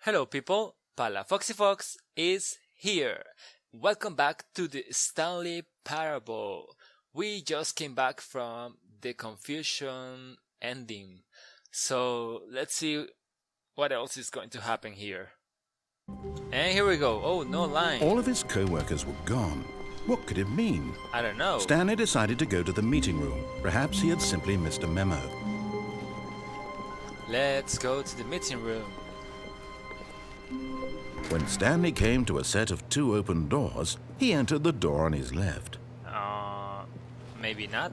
Hello people, Foxy Fox is here. Welcome back to the Stanley parable. We just came back from the confusion ending. So let's see what else is going to happen here. And here we go. Oh, no line. All of his co-workers were gone. What could it mean? I don't know. Stanley decided to go to the meeting room. Perhaps he had simply missed a memo. Let's go to the meeting room. When Stanley came to a set of two open doors, he entered the door on his left. Maybe not.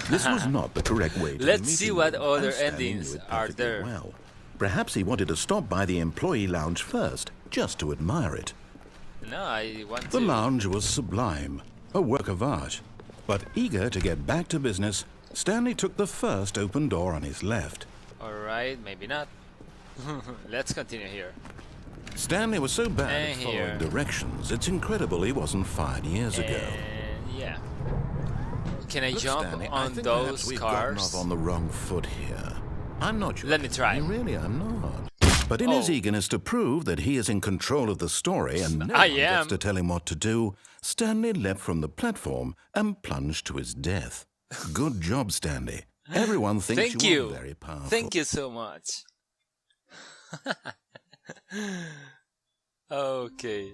This was not the correct way to Let's the meeting see what room, other and Stanley endings knew it are perfectly there. well. Perhaps he wanted to stop by the employee lounge first, just to admire it. No, I want The to. lounge was sublime, a work of art. But eager to get back to business, Stanley took the first open door on his left. Alright, maybe not. Let's continue here. Stanley was so bad And at following here. directions, it's incredible he wasn't fired years ago. And yeah. Can I Look, jump Stanley, I on think those perhaps we've gotten cars? off on the wrong foot here. I'm not sure. Let me try. Really, I'm not. But in his Oh. eagerness to prove that he is in control of the story and no I one gets am. to tell him what to do, Stanley leapt from the platform and plunged to his death. Good job, Stanley. Everyone thinks Thank you you. are very powerful. Thank you so much. Okay.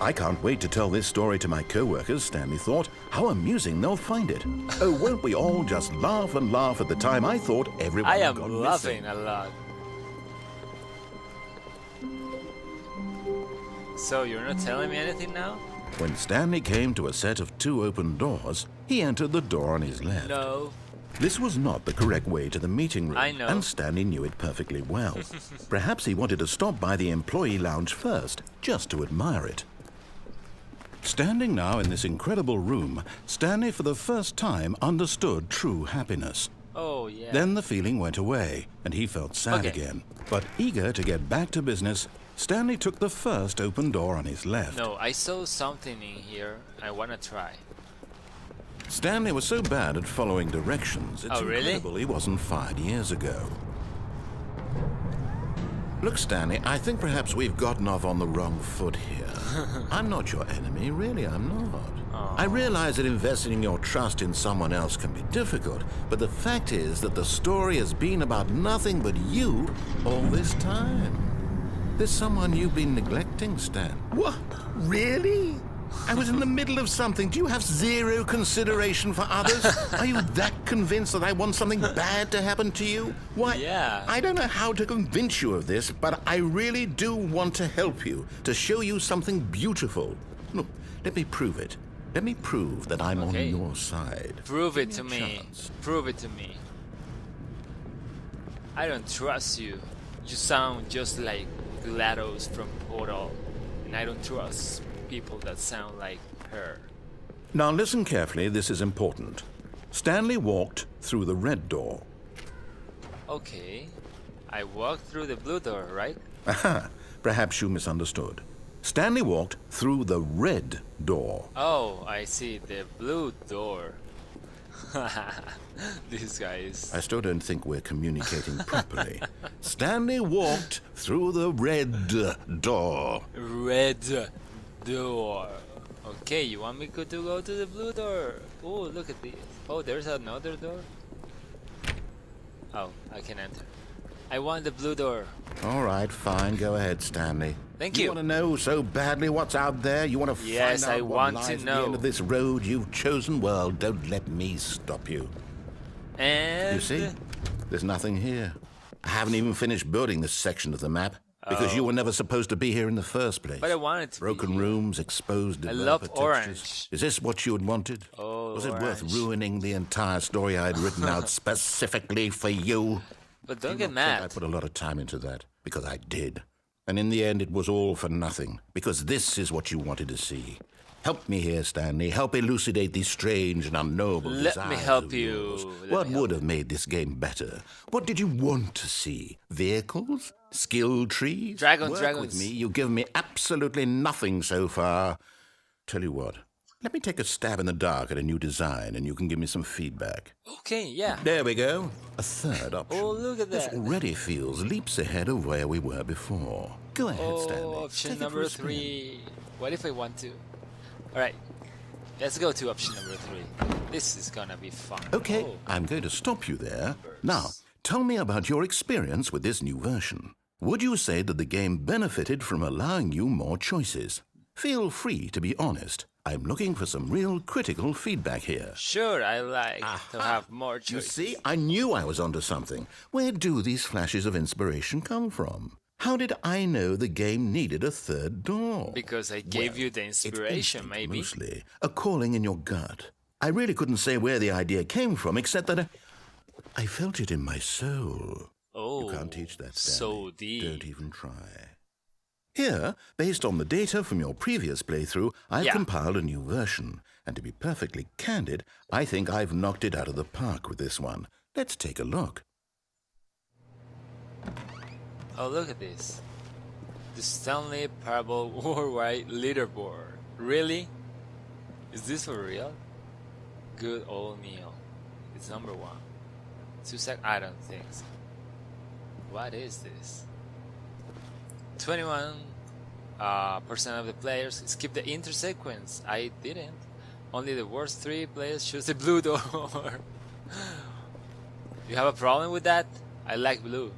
I can't wait to tell this story to my co-workers, Stanley thought. How amusing they'll find it. Oh, won't we all just laugh and laugh at the time I thought everyone I had am gone laughing missing. a lot. So you're not telling me anything now? When Stanley came to a set of two open doors, he entered the door on his left. No. This was not the correct way to the meeting room, I know. and Stanley knew it perfectly well. Perhaps he wanted to stop by the employee lounge first, just to admire it. Standing now in this incredible room, Stanley for the first time understood true happiness. Oh, yeah. Then the feeling went away, and he felt sad Okay. again. But eager to get back to business, Stanley took the first open door on his left. No, I saw something in here. I wanna try. Stanley was so bad at following directions, it's Oh, really? incredible he wasn't fired years ago. Look, Stanley, I think perhaps we've gotten off on the wrong foot here. I'm not your enemy, really, I'm not. I realize that investing your trust in someone else can be difficult, but the fact is that the story has been about nothing but you all this time. There's someone you've been neglecting, Stan. What? Really? I was in the middle of something. Do you have zero consideration for others? Are you that convinced that I want something bad to happen to you? Why, Yeah. I don't know how to convince you of this, but I really do want to help you, to show you something beautiful. Look, let me prove it. Let me prove that I'm Okay. on your side. Prove it to Give me a me. chance. Prove it to me. I don't trust you. You sound just like GLaDOS from Portal. And I don't trust people that sound like her. Now listen carefully, this is important. Stanley walked through the red door. Okay. I walked through the blue door, right? Aha, perhaps you misunderstood. Stanley walked through the red door. Oh, I see. The blue door. These guys. I still don't think we're communicating properly. Stanley walked through the red door. Red door. Okay, you want me to go to the blue door? Oh, look at this. Oh, there's another door. Oh, I can enter. I want the blue door. All right, fine, go ahead, Stanley. Thank You you. want to know so badly what's out there? You want to Yes, find out I what want lies to at the know. end of this road you've chosen? Well, don't let me stop you. And You see, there's nothing here. I haven't even finished building this section of the map because you were never supposed to be here in the first place. But I wanted to be Broken here. rooms, exposed I love developer textures. orange. Is this what you had wanted? Oh, Was it worth orange. ruining the entire story I had written out specifically for you? But don't Do get not think I mad. put a lot of time into that, because I did. And in the end, it was all for nothing, because this is what you wanted to see. Help me here, Stanley. Help elucidate these strange and unknowable Let desires me help of you. yours. Let What me help would have made this game better? What did you want to see? Vehicles? Skill trees? Dragons, Work dragons. with me. You've given me absolutely nothing so far. Tell you what, Let me take a stab in the dark at a new design, and you can give me some feedback. Okay, yeah. There we go. A third option. Oh, look at This that. already feels leaps ahead of where we were before. Go ahead, Stanley. Option Take it for number a spin. 3. What if I want to? Alright, let's go to option number 3. This is gonna be fun. Okay, Oh, I'm going to stop you there. Now, tell me about your experience with this new version. Would you say that the game benefited from allowing you more choices? Feel free to be honest. I'm looking for some real critical feedback here. sure, I like to have more You choices. see, I knew I was onto something. Where do these flashes of inspiration come from? How did I know the game needed a third door? Because I gave you the It's inspiration, instinct, maybe. mostly. A calling in your gut. I really couldn't say where the idea came from, except that I felt it in my soul. Oh, You can't teach that, so Stanley. deep. Don't even try. Here, based on the data from your previous playthrough, I've Yeah. compiled a new version. And to be perfectly candid, I think I've knocked it out of the park with this one. Let's take a look. Oh, look at this. The Stanley Parable Worldwide Leaderboard. Really? Is this for real? Good old meal. It's number 1. I don't think so. What is this? 21% of the players skip the intro sequence. I didn't. Only the worst 3 players choose the blue door. You have a problem with that? I like blue.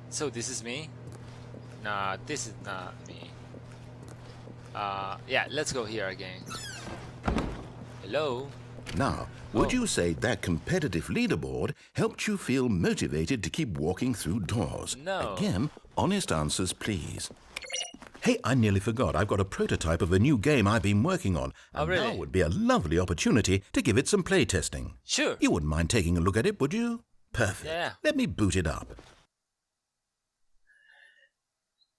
So this is me? Nah, this is not me. Yeah, let's go here again. Hello? Now, would Oh. you say that competitive leaderboard helped you feel motivated to keep walking through doors? No. Again, honest answers, please. Hey, I nearly forgot. I've got a prototype of a new game I've been working on. Oh, And really? now would be a lovely opportunity to give it some play testing. Sure. You wouldn't mind taking a look at it, would you? Perfect. Yeah. Let me boot it up.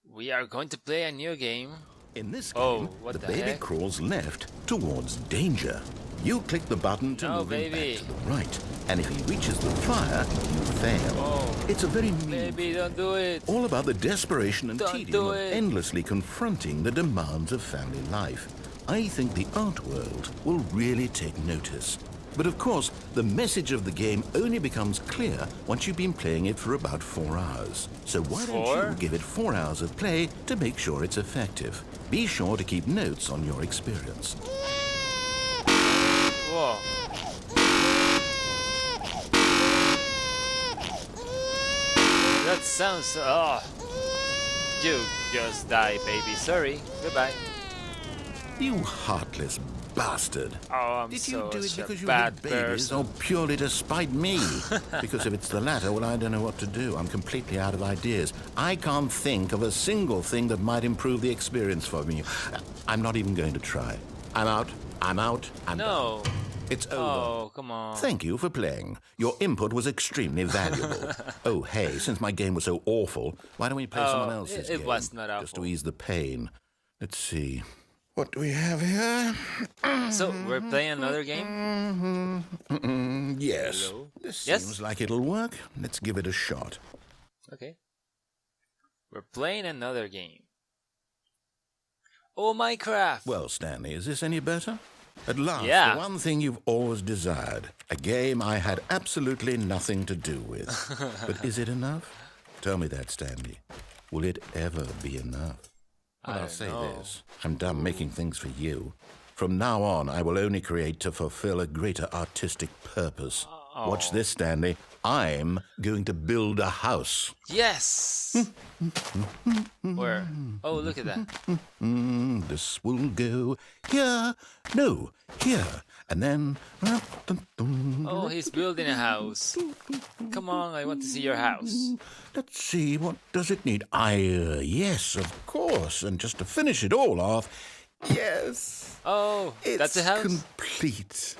We are going to play a new game. In this game, Oh, what the the baby heck? crawls left towards danger. You click the button to No, move him baby. back to the right. And if he reaches the fire, you fail. Oh. It's a very mean Baby, don't do it. all about the desperation and Don't tedium do of it. endlessly confronting the demands of family life. I think the art world will really take notice. But of course, the message of the game only becomes clear once you've been playing it for about 4 hours. So why don't 4? you give it 4 hours of play to make sure it's effective? Be sure to keep notes on your experience. Whoa. That sounds. Oh. You just die, baby. Sorry. Goodbye. You heartless bastard. Oh, I'm Did you so do it because you bad hate babies person. or purely to spite me? Because if it's the latter, well, I don't know what to do. I'm completely out of ideas. I can't think of a single thing that might improve the experience for me. I'm not even going to try. I'm out. I'm out. I'm No. done. It's over. Oh, come on. Thank you for playing. Your input was extremely valuable. Oh, hey, since my game was so awful, why don't we play someone else's it game? was not Just to awful. ease the pain. Let's see. What do we have here? So we're playing another game. Yes. Hello? This Yes? seems like it'll work. Let's give it a shot. Okay. We're playing another game. Oh, Minecraft. Well, Stanley, is this any better? At last, Yeah. the one thing you've always desired. A game I had absolutely nothing to do with. But is it enough? Tell me that, Stanley. Will it ever be enough? Well, I I'll don't say know. this. I'm done making things for you. From now on, I will only create to fulfill a greater artistic purpose. Watch this, Stanley. I'm going to build a house. Yes. Where? Oh, look at that. This will go here. No, here. And then... Oh, he's building a house. Come on, I want to see your house. Let's see, what does it need? Yes, of course. And just to finish it all off, yes, Oh, it's that's a house? complete.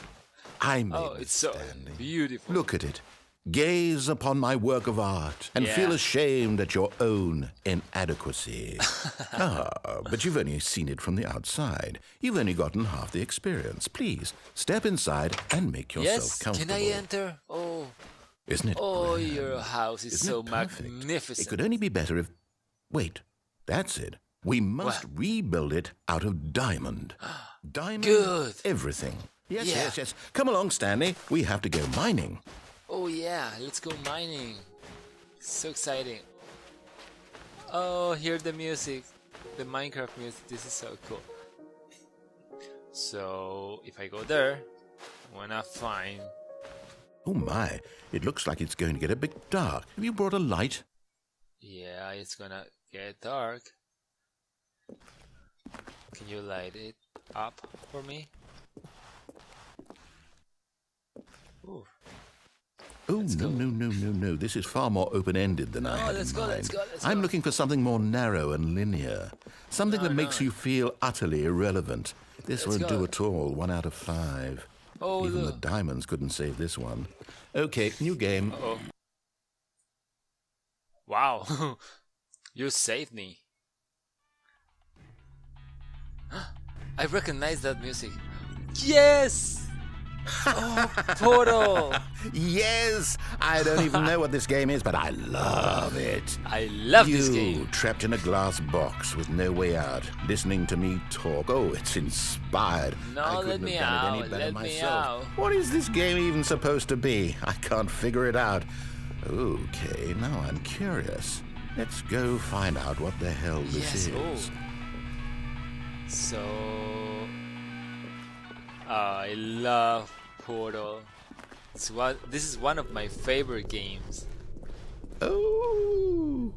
I made Oh, it, it's so Stanley. beautiful. Look at it. Gaze upon my work of art and Yeah. feel ashamed at your own inadequacy. But you've only seen it from the outside. You've only gotten half the experience. Please, step inside and make yourself Yes, comfortable. can I enter? Oh, Isn't it oh, grand? your house is Isn't so it perfect? magnificent. It could only be better if... Wait, that's it. We must What? rebuild it out of diamond. Diamond? Good. Everything. Yes, Yeah. yes, yes. Come along, Stanley. We have to go mining. Oh yeah, let's go mining. So exciting. Oh, hear the music. The Minecraft music. This is so cool. So, if I go there, I'm gonna find... Oh my, it looks like it's going to get a bit dark. Have you brought a light? Yeah, it's gonna get dark. Can you light it up for me? Ooh. Oh, Let's go. no. This is far more open-ended than I had let's in go, mind. let's go. I'm looking for something more narrow and linear. Something that makes you feel utterly irrelevant. This Let's won't go. do at all. 1 out of 5. Oh, Even the look. diamonds couldn't save this one. Okay, new game. Uh-oh. Wow. You saved me. I recognize that music. Yes! Oh, Portal! Yes! I don't even know what this game is, but I love it. I love this You, game. trapped in a glass box with no way out, listening to me talk. Oh, it's inspired. No, I couldn't let me have done it any out, better let me myself. out. What is this game even supposed to be? I can't figure it out. Okay, now I'm curious. Let's go find out what the hell this Yes, is. So... I love Portal. This is one of my favorite games. Oh,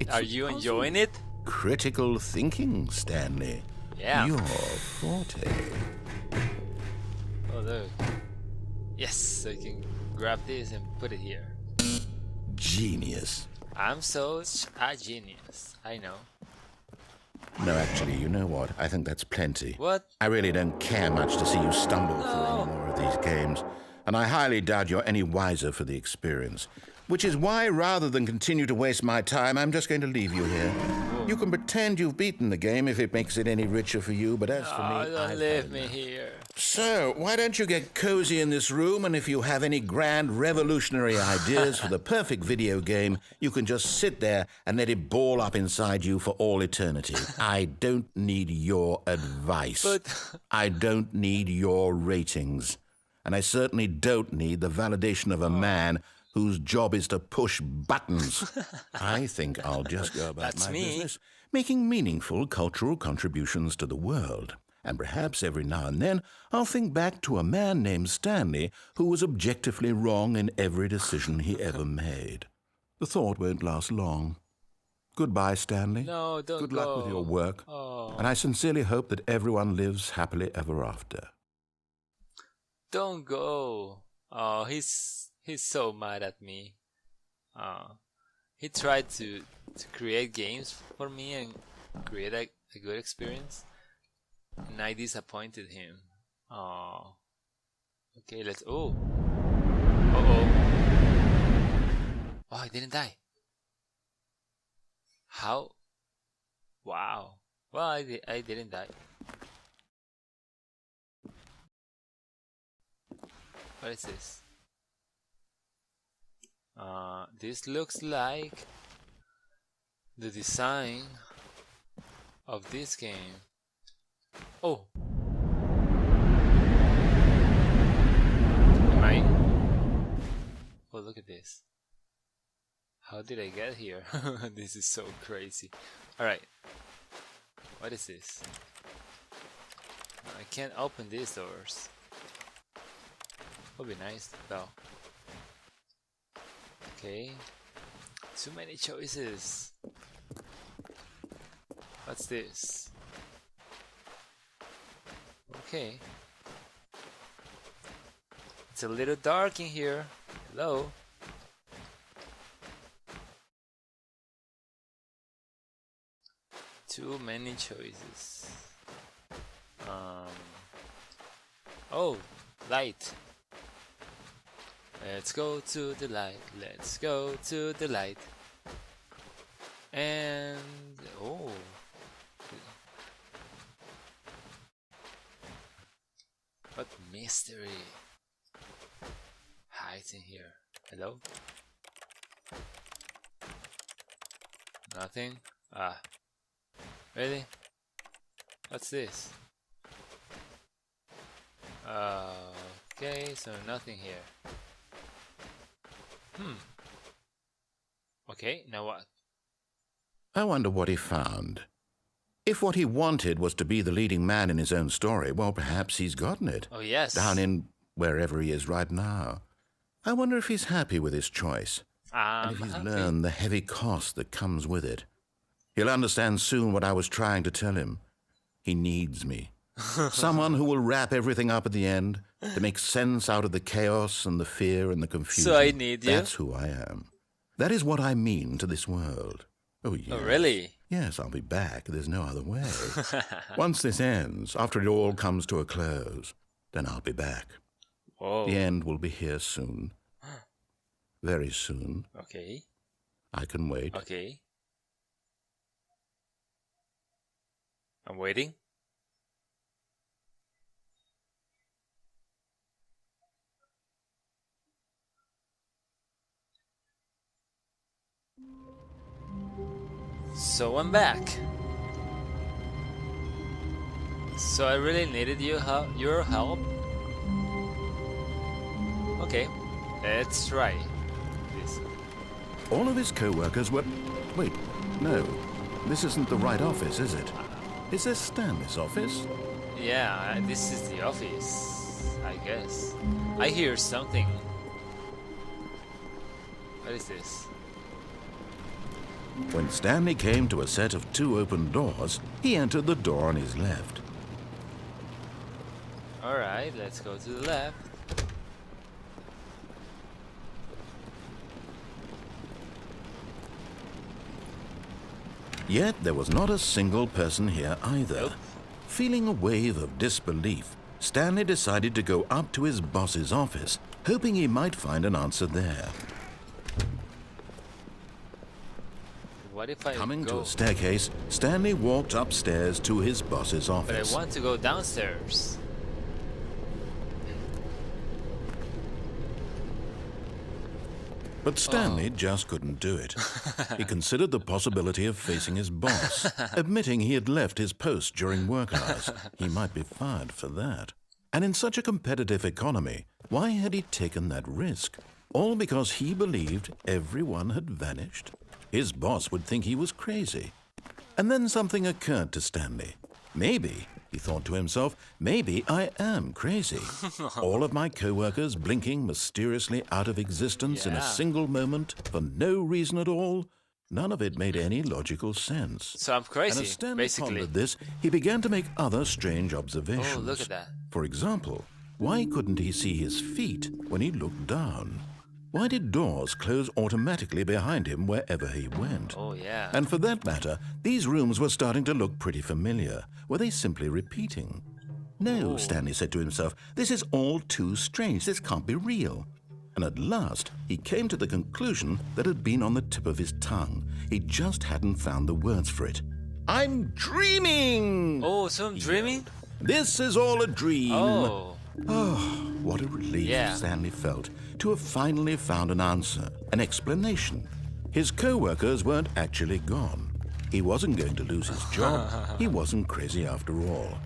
it's Are a you puzzle. enjoying it? Critical thinking, Stanley. Yeah. Your forte. Oh, look. Yes, so you can grab this and put it here. Genius. I'm such a genius. I know. No, actually, you know what? I think that's plenty. What? I really don't care much to see you stumble No. through any more of these games, and I highly doubt you're any wiser for the experience. Which is why, rather than continue to waste my time, I'm just going to leave you here. You can pretend you've beaten the game if it makes it any richer for you, but as for me, Oh, don't I've leave had me enough. here. So, why don't you get cozy in this room, and if you have any grand revolutionary ideas for the perfect video game, you can just sit there and let it ball up inside you for all eternity. I don't need your advice. But- I don't need your ratings. And I certainly don't need the validation of a man whose job is to push buttons. I think I'll just go about That's my me. business, making meaningful cultural contributions to the world. And perhaps every now and then I'll think back to a man named Stanley who was objectively wrong in every decision he ever made. The thought won't last long. Goodbye, Stanley. No, don't Good go. luck with your work. Oh. And I sincerely hope that everyone lives happily ever after. Don't go. Oh, he's so mad at me. He tried to create games for me and create a good experience, and I disappointed him. Oh. Okay, let's. Oh. Uh-oh. Oh, I didn't die. How? Wow. Well, I didn't die. What is this? This looks like the design of this game. Oh! Am I? Oh, look at this. How did I get here? This is so crazy. Alright. What is this? I can't open these doors. Would be nice though. Okay. Too many choices. What's this? Okay. It's a little dark in here. Hello? Too many choices. Oh, light. Let's go to the light. Let's go to the light. And oh, what mystery hides in here? Hello? Nothing? Ah. Really? What's this? Okay, so nothing here. Okay, now what? I wonder what he found. If what he wanted was to be the leading man in his own story, well, perhaps he's gotten it. Oh, yes. Down in wherever he is right now. I wonder if he's happy with his choice. And if he's learned the heavy cost that comes with it. He'll understand soon what I was trying to tell him. He needs me. Someone who will wrap everything up at the end, to make sense out of the chaos and the fear and the confusion. So I need you? That's who I am. That is what I mean to this world. Oh, yes. Oh, really? Yes, I'll be back. There's no other way. Once this ends, after it all comes to a close, then I'll be back. Whoa. The end will be here soon. Very soon. Okay. I can wait. Okay. I'm waiting. So I'm back. So I really needed your help. Okay, let's try this. All of his co-workers were... Wait, no. This isn't the right office, is it? Is this Stanley's office? Yeah, this is the office, I guess. I hear something. What is this? When Stanley came to a set of 2 open doors, he entered the door on his left. Alright, let's go to the left. Yet there was not a single person here either. Nope. Feeling a wave of disbelief, Stanley decided to go up to his boss's office, hoping he might find an answer there. What if I Coming go? to a staircase, Stanley walked upstairs to his boss's But I office. want to go downstairs. But Stanley just couldn't do it. He considered the possibility of facing his boss, admitting he had left his post during work hours. He might be fired for that. And in such a competitive economy, why had he taken that risk? All because he believed everyone had vanished? His boss would think he was crazy. And then something occurred to Stanley. Maybe, he thought to himself, maybe I am crazy. All of my co-workers blinking mysteriously out of existence in a single moment for no reason at all. None of it made any logical sense. So I'm crazy, and as Stanley basically. pondered this, he began to make other strange observations. Oh, look at that. For example, why couldn't he see his feet when he looked down? Why did doors close automatically behind him wherever he went? Oh, yeah. And for that matter, these rooms were starting to look pretty familiar. Were they simply repeating? No, Stanley said to himself, this is all too strange. This can't be real. And at last, he came to the conclusion that had been on the tip of his tongue. He just hadn't found the words for it. I'm dreaming! Oh, so I'm dreaming? This is all a dream. Oh. Oh, what a relief Stanley felt to have finally found an answer, an explanation. His co-workers weren't actually gone. He wasn't going to lose his job. He wasn't crazy after all.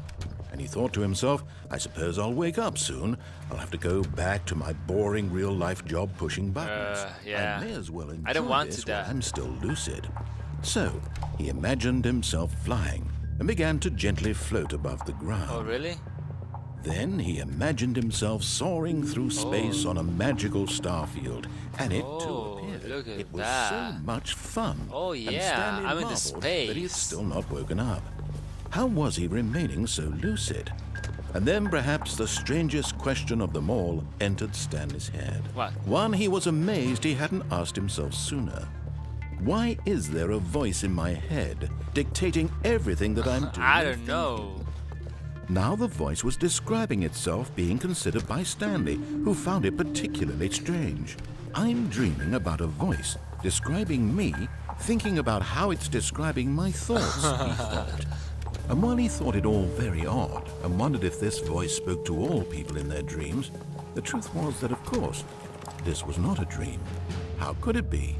And he thought to himself, I suppose I'll wake up soon. I'll have to go back to my boring real-life job pushing buttons. Yeah. I may as well enjoy I don't want this to die. while I'm still lucid. So, he imagined himself flying and began to gently float above the ground. Oh, really? Then he imagined himself soaring through space on a magical starfield, and it too appeared. Look at it was that. so much fun. Oh, and yeah, Stanley I'm in the marveled space. that he had still not woken up. How was he remaining so lucid? And then perhaps the strangest question of them all entered Stanley's head. What? One he was amazed he hadn't asked himself sooner. Why is there a voice in my head dictating everything that I'm doing? I don't know. Now the voice was describing itself being considered by Stanley, who found it particularly strange. I'm dreaming about a voice describing me, thinking about how it's describing my thoughts, he thought. And while he thought it all very odd and wondered if this voice spoke to all people in their dreams, the truth was that, of course, this was not a dream. How could it be?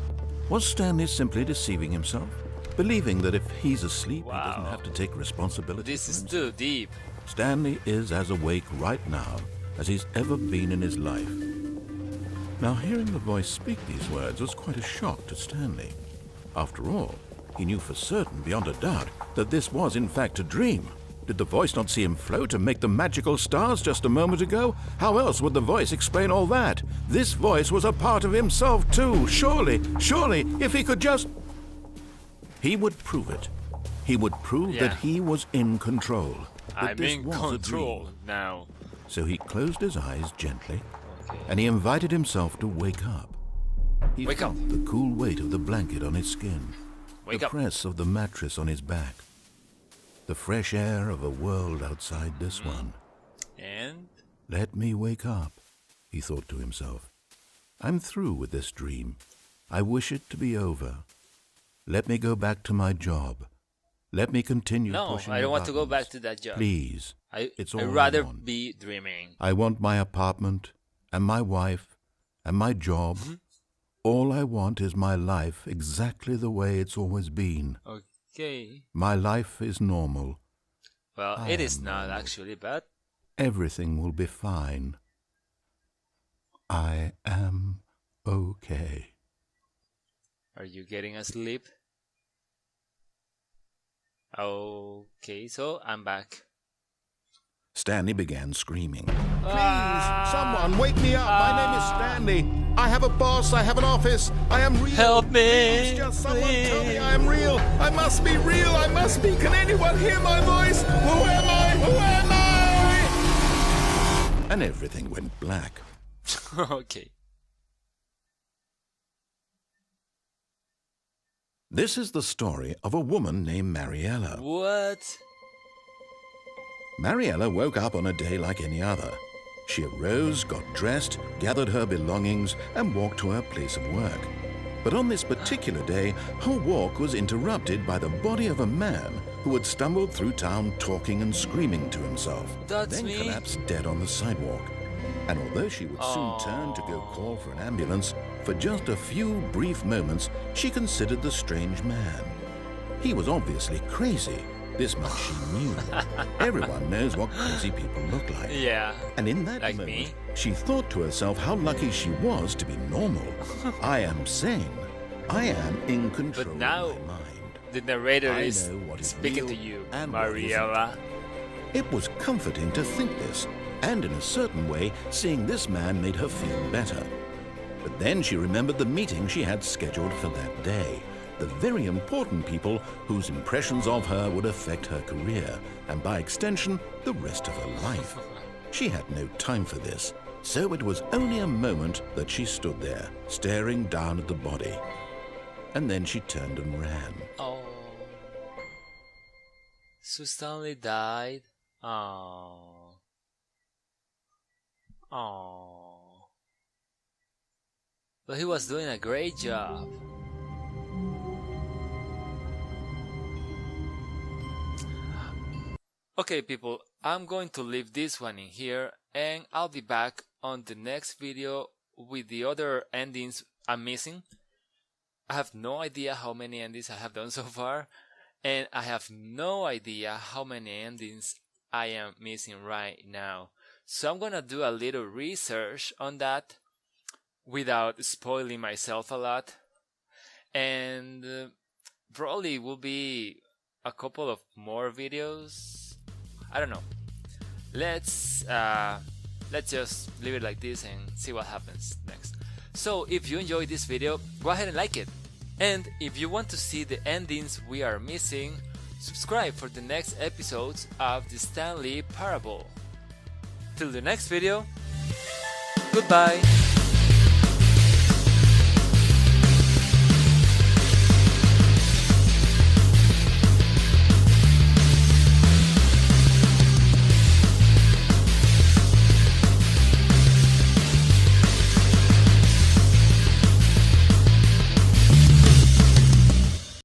Was Stanley simply deceiving himself? believing that if he's asleep, he Wow. doesn't have to take responsibility. This for is himself. too deep. Stanley is as awake right now as he's ever been in his life. Now, hearing the voice speak these words was quite a shock to Stanley. After all, he knew for certain, beyond a doubt, that this was in fact a dream. Did the voice not see him float and make the magical stars just a moment ago? How else would the voice explain all that? This voice was a part of himself too. Surely, if he could just... He would prove it. He would prove that he was in control. That I'm this in was a control dream. now. So he closed his eyes gently, Okay. and he invited himself to wake up. He Wake felt up. the cool weight of the blanket on his skin, Wake the up. press of the mattress on his back, the fresh air of a world outside this one. And Let me wake up, he thought to himself. I'm through with this dream. I wish it to be over. Let me go back to my job. Let me continue no, pushing I don't the want to go back buttons. to that job. Please. It's all I'd I rather want. be dreaming. I want my apartment and my wife and my job. All I want is my life exactly the way it's always been. Okay. My life is normal. Well, I it is am not normal. actually, but Everything will be fine. I am okay. are you getting asleep? Okay, so I'm back. Stanley began screaming. Ah! Someone wake me up. My name is Stanley. I have a boss. I have an office. I am real. Help me, Please, just someone tell me I am real. I must be real. I must be. Can anyone hear my voice? Who am I? Who am I? And everything went black. Okay. This is the story of a woman named Mariella. What? Mariella woke up on a day like any other. She arose, got dressed, gathered her belongings, and walked to her place of work. But on this particular day, her walk was interrupted by the body of a man who had stumbled through town talking and screaming to himself, That's then me? collapsed dead on the sidewalk. And although she would soon turn to go call for an ambulance, for just a few brief moments, she considered the strange man. He was obviously crazy. This much she knew. Everyone knows what crazy people look like. Yeah. And in that Like moment, me? she thought to herself how lucky she was to be normal. I am sane. I am in control But now, of my mind. the narrator I is know what is speaking real to you, and what isn't. Mariella. It was comforting to think this, and in a certain way, seeing this man made her feel better. But then she remembered the meeting she had scheduled for that day. The very important people whose impressions of her would affect her career, and by extension, the rest of her life. She had no time for this, so it was only a moment that she stood there, staring down at the body. And then she turned and ran. Oh. So Stanley died. Oh. Oh. But he was doing a great job. Okay, people, I'm going to leave this one in here, and I'll be back on the next video with the other endings I'm missing. I have no idea how many endings I have done so far, and I have no idea how many endings I am missing right now. So I'm gonna do a little research on that without spoiling myself a lot, and probably will be a couple of more videos. I don't know. Let's just leave it like this and see what happens next. So if you enjoyed this video, go ahead and like it. And if you want to see the endings we are missing, subscribe for the next episodes of the Stanley Parable. Till the next video, goodbye.